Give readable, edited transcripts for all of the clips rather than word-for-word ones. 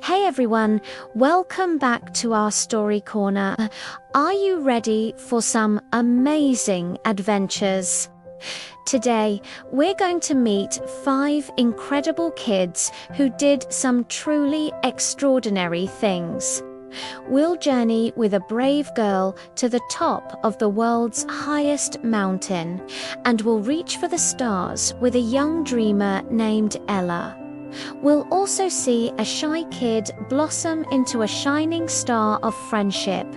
Hey everyone, welcome back to our story corner. Are you ready for some amazing adventures? Today, we're going to meet 5 incredible kids who did some truly extraordinary things. We'll journey with a brave girl to the top of the world's highest mountain, and we'll reach for the stars with a young dreamer named Ella. We'll also see a shy kid blossom into a shining star of friendship.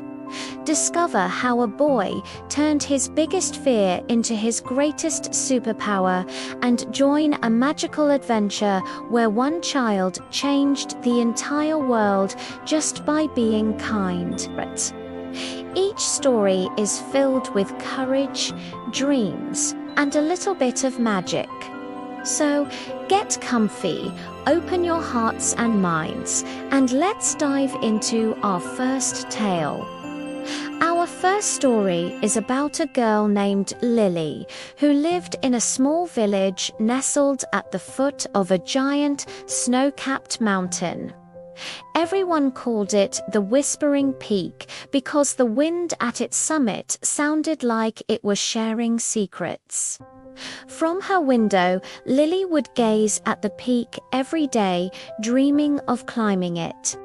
Discover how a boy turned his biggest fear into his greatest superpower, and join a magical adventure where one child changed the entire world just by being kind. Each story is filled with courage, dreams, and a little bit of magic. So, get comfy, open your hearts and minds, and let's dive into our first tale. Our first story is about a girl named Lily, who lived in a small village nestled at the foot of a giant, snow-capped mountain. Everyone called it the Whispering Peak because the wind at its summit sounded like it was sharing secrets. From her window, Lily would gaze at the peak every day, dreaming of climbing it.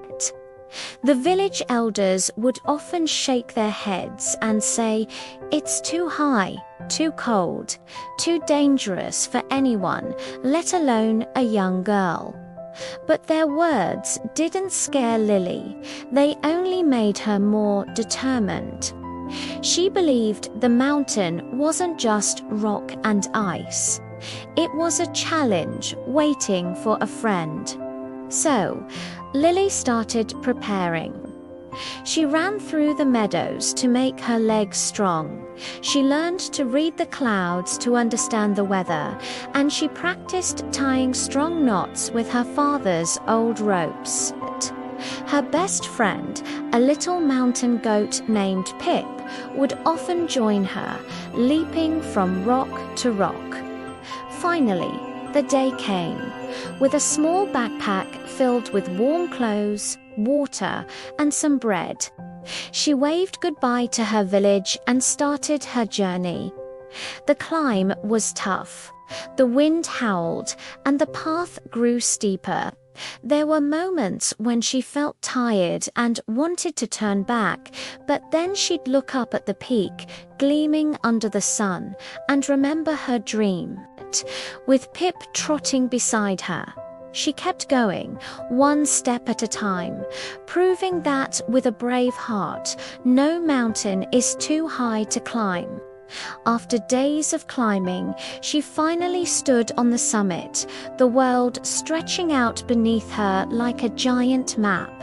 The village elders would often shake their heads and say, "It's too high, too cold, too dangerous for anyone, let alone a young girl." But their words didn't scare Lily, they only made her more determined. She believed the mountain wasn't just rock and ice. It was a challenge waiting for a friend. So, Lily started preparing. She ran through the meadows to make her legs strong. She learned to read the clouds to understand the weather, and she practiced tying strong knots with her father's old ropes. Her best friend, a little mountain goat named Pip, would often join her, leaping from rock to rock. Finally, the day came, with a small backpack filled with warm clothes, water, and some bread. She waved goodbye to her village and started her journey. The climb was tough. The wind howled, and the path grew steeper. There were moments when she felt tired and wanted to turn back, but then she'd look up at the peak, gleaming under the sun, and remember her dream. With Pip trotting beside her, she kept going, one step at a time, proving that with a brave heart, no mountain is too high to climb. After days of climbing, she finally stood on the summit, the world stretching out beneath her like a giant map.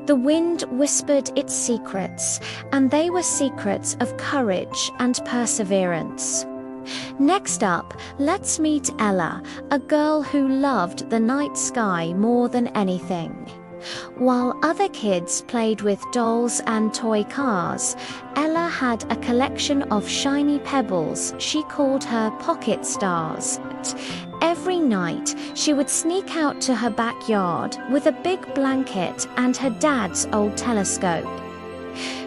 The wind whispered its secrets, and they were secrets of courage and perseverance. Next up, let's meet Ella, a girl who loved the night sky more than anything. While other kids played with dolls and toy cars, Ella had a collection of shiny pebbles she called her pocket stars. Every night, she would sneak out to her backyard with a big blanket and her dad's old telescope.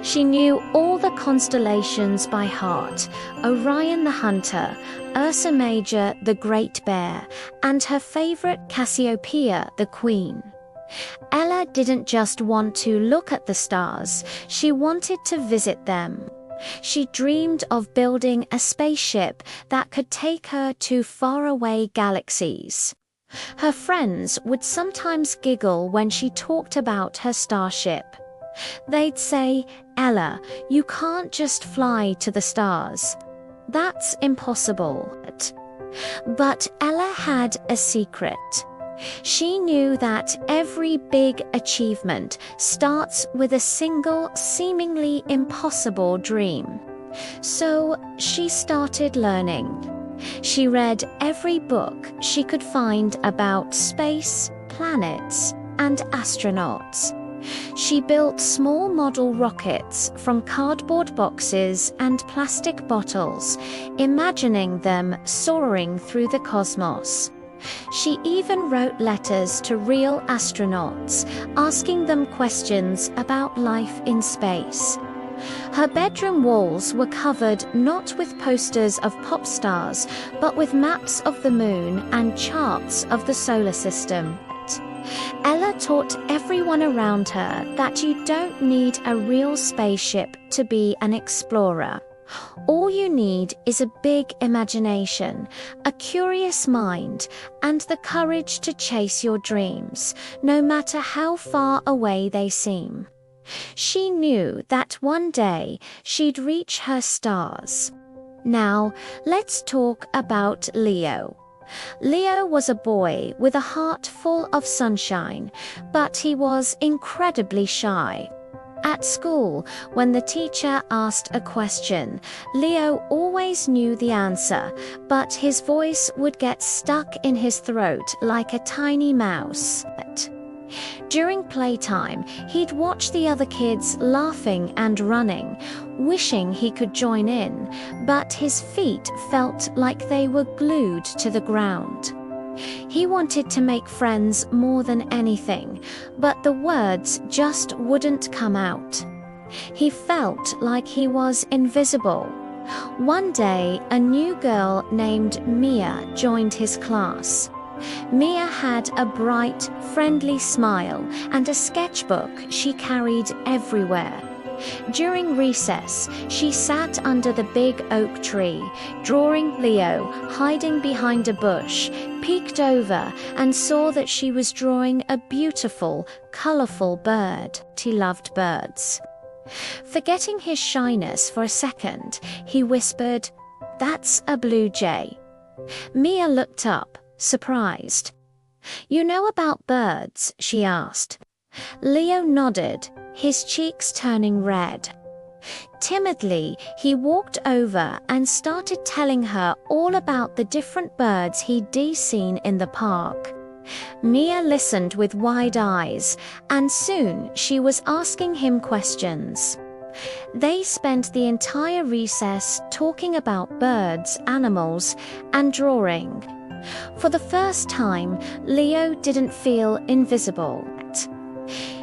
She knew all the constellations by heart: Orion the Hunter, Ursa Major the Great Bear, and her favorite Cassiopeia the Queen. Ella didn't just want to look at the stars, she wanted to visit them. She dreamed of building a spaceship that could take her to faraway galaxies. Her friends would sometimes giggle when she talked about her starship. They'd say, "Ella, you can't just fly to the stars. That's impossible." But Ella had a secret. She knew that every big achievement starts with a single, seemingly impossible dream. So she started learning. She read every book she could find about space, planets, and astronauts. She built small model rockets from cardboard boxes and plastic bottles, imagining them soaring through the cosmos. She even wrote letters to real astronauts, asking them questions about life in space. Her bedroom walls were covered not with posters of pop stars, but with maps of the moon and charts of the solar system. Ella taught everyone around her that you don't need a real spaceship to be an explorer. All you need is a big imagination, a curious mind, and the courage to chase your dreams, no matter how far away they seem. She knew that one day she'd reach her stars. Now, let's talk about Leo. Leo was a boy with a heart full of sunshine, but he was incredibly shy. At school, when the teacher asked a question, Leo always knew the answer, but his voice would get stuck in his throat like a tiny mouse. During playtime, he'd watch the other kids laughing and running, wishing he could join in, but his feet felt like they were glued to the ground. He wanted to make friends more than anything, but the words just wouldn't come out. He felt like he was invisible. One day, a new girl named Mia joined his class. Mia had a bright, friendly smile and a sketchbook she carried everywhere. During recess, she sat under the big oak tree, drawing Leo hiding behind a bush, peeked over and saw that she was drawing a beautiful, colorful bird. He loved birds. Forgetting his shyness for a second, he whispered, "That's a blue jay." Mia looked up, surprised. "You know about birds?" she asked. Leo nodded, his cheeks turning red. Timidly, he walked over and started telling her all about the different birds he'd seen in the park. Mia listened with wide eyes, and soon she was asking him questions. They spent the entire recess talking about birds, animals, and drawing. For the first time, Leo didn't feel invisible.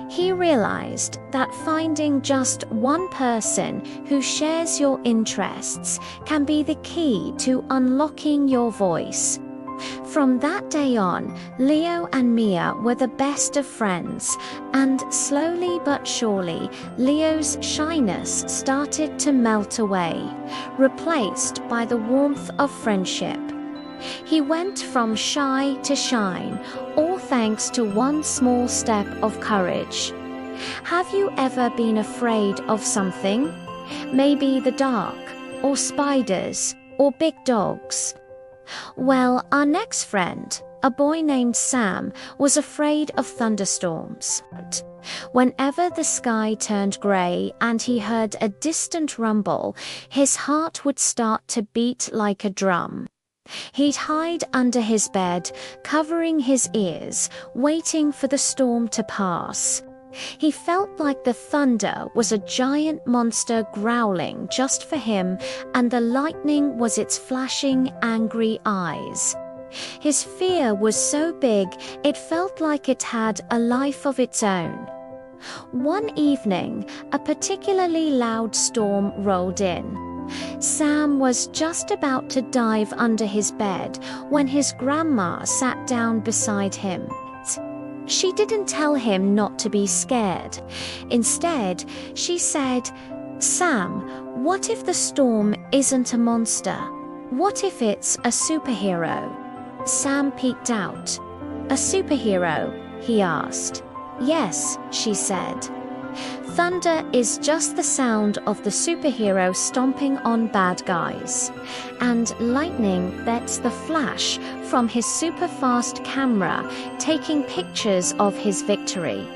He realized that finding just one person who shares your interests can be the key to unlocking your voice. From that day on, Leo and Mia were the best of friends, and slowly but surely, Leo's shyness started to melt away, replaced by the warmth of friendship. He went from shy to shine, all thanks to one small step of courage. Have you ever been afraid of something? Maybe the dark, or spiders, or big dogs? Well, our next friend, a boy named Sam, was afraid of thunderstorms. Whenever the sky turned grey and he heard a distant rumble, his heart would start to beat like a drum. He'd hide under his bed, covering his ears, waiting for the storm to pass. He felt like the thunder was a giant monster growling just for him, and the lightning was its flashing, angry eyes. His fear was so big, it felt like it had a life of its own. One evening, a particularly loud storm rolled in. Sam was just about to dive under his bed when his grandma sat down beside him. She didn't tell him not to be scared. Instead, she said, "Sam, what if the storm isn't a monster? What if it's a superhero?" Sam peeked out. "A superhero?" he asked. "Yes," she said. Thunder is just the sound of the superhero stomping on bad guys. And lightning, that's the flash from his super-fast camera taking pictures of his victory.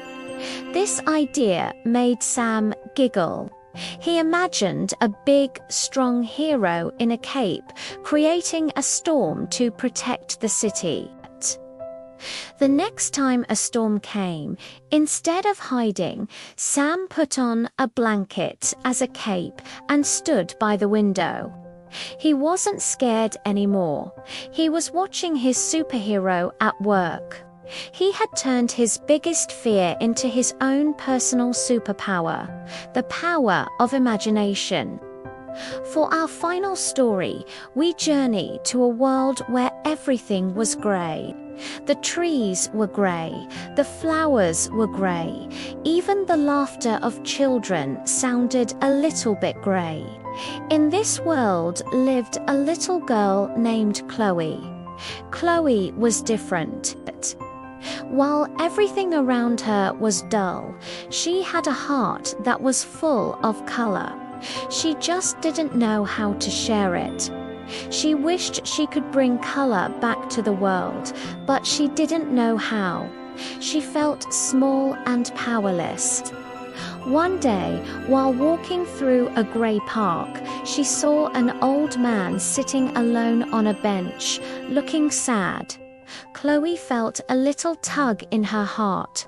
This idea made Sam giggle. He imagined a big, strong hero in a cape creating a storm to protect the city. The next time a storm came, instead of hiding, Sam put on a blanket as a cape and stood by the window. He wasn't scared anymore. He was watching his superhero at work. He had turned his biggest fear into his own personal superpower, the power of imagination. For our final story, we journey to a world where everything was grey. The trees were grey, the flowers were grey, even the laughter of children sounded a little bit grey. In this world lived a little girl named Chloe. Chloe was different. While everything around her was dull, she had a heart that was full of colour. She just didn't know how to share it. She wished she could bring colour back to the world, but she didn't know how. She felt small and powerless. One day, while walking through a grey park, she saw an old man sitting alone on a bench, looking sad. Chloe felt a little tug in her heart.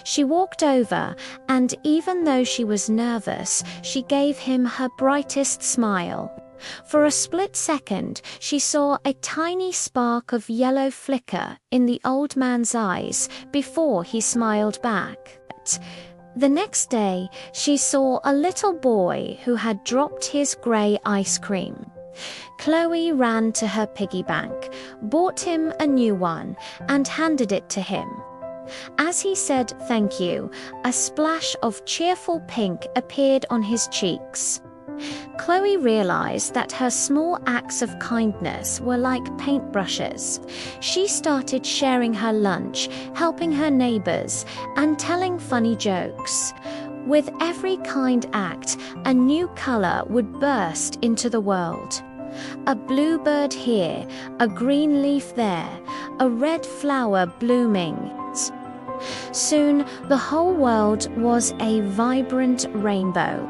She walked over, and even though she was nervous, she gave him her brightest smile. For a split second, she saw a tiny spark of yellow flicker in the old man's eyes before he smiled back. The next day, she saw a little boy who had dropped his grey ice cream. Chloe ran to her piggy bank, bought him a new one, and handed it to him. As he said thank you, a splash of cheerful pink appeared on his cheeks. Chloe realized that her small acts of kindness were like paintbrushes. She started sharing her lunch, helping her neighbors, and telling funny jokes. With every kind act, a new color would burst into the world. A bluebird here, a green leaf there, a red flower blooming. Soon, the whole world was a vibrant rainbow,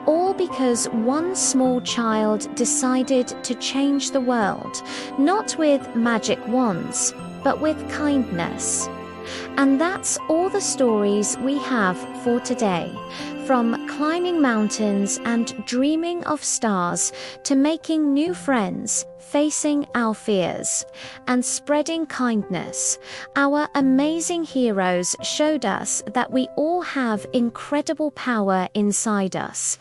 all because one small child decided to change the world, not with magic wands, but with kindness. And that's all the stories we have for today. From climbing mountains and dreaming of stars to making new friends, facing our fears, and spreading kindness, our amazing heroes showed us that we all have incredible power inside us.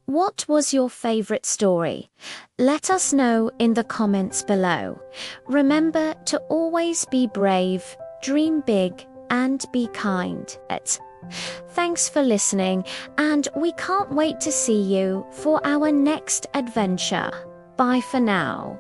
What was your favorite story? Let us know in the comments below. Remember to always be brave, dream big, and be kind. Thanks for listening, and we can't wait to see you for our next adventure. Bye for now.